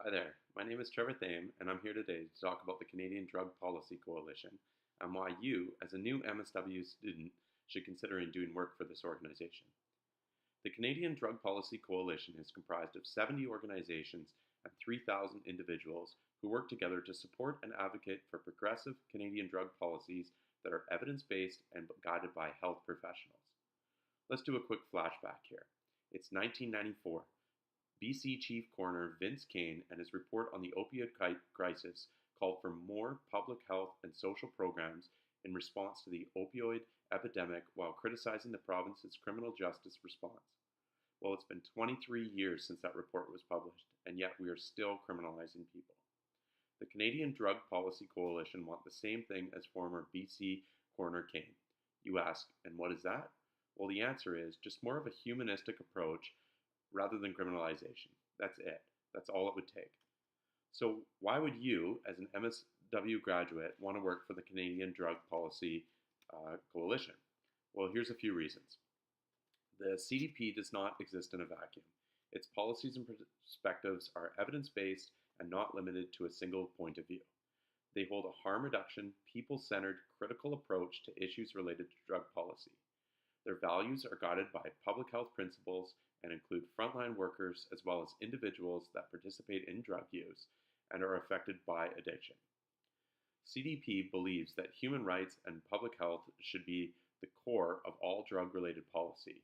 Hi there, my name is Trevor Thame, and I'm here today to talk about the Canadian Drug Policy Coalition and why you, as a new MSW student, should consider doing work for this organization. The Canadian Drug Policy Coalition is comprised of 70 organizations and 3,000 individuals who work together to support and advocate for progressive Canadian drug policies that are evidence-based and guided by health professionals. Let's do a quick flashback here. It's 1994. BC Chief Coroner Vince Kane and his report on the opioid crisis called for more public health and social programs in response to the opioid epidemic while criticizing the province's criminal justice response. Well, it's been 23 years since that report was published, and yet we are still criminalizing people. The Canadian Drug Policy Coalition want the same thing as former BC Coroner Kane. You ask, and what is that? Well, the answer is just more of a humanistic approach rather than criminalization. That's it. That's all it would take. So why would you, as an MSW graduate, want to work for the Canadian Drug Policy Coalition? Well, here's a few reasons. The CDP does not exist in a vacuum. Its policies and perspectives are evidence-based and not limited to a single point of view. They hold a harm reduction, people-centered, critical approach to issues related to drug policy. Their values are guided by public health principles and include frontline workers as well as individuals that participate in drug use and are affected by addiction. CDP believes that human rights and public health should be the core of all drug-related policy,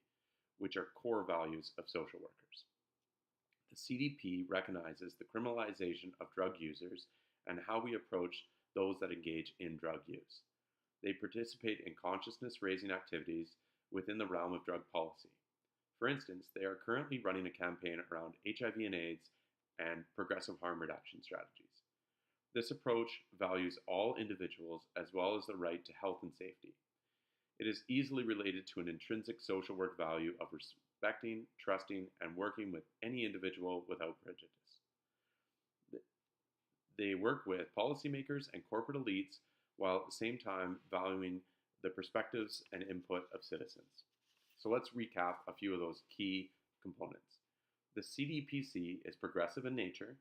which are core values of social workers. The CDP recognizes the criminalization of drug users and how we approach those that engage in drug use. They participate in consciousness-raising activities within the realm of drug policy. For instance, they are currently running a campaign around HIV and AIDS and progressive harm reduction strategies. This approach values all individuals as well as the right to health and safety. It is easily related to an intrinsic social work value of respecting, trusting, and working with any individual without prejudice. They work with policymakers and corporate elites while at the same time valuing the perspectives and input of citizens. So let's recap a few of those key components. The CDPC is progressive in nature.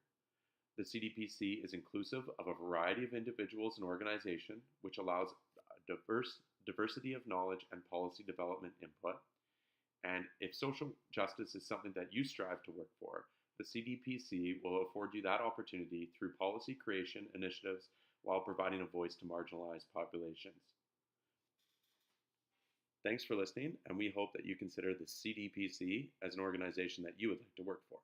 The CDPC is inclusive of a variety of individuals and organizations, which allows diversity of knowledge and policy development input. And if social justice is something that you strive to work for, the CDPC will afford you that opportunity through policy creation initiatives while providing a voice to marginalized populations. Thanks for listening, and we hope that you consider the CDPC as an organization that you would like to work for.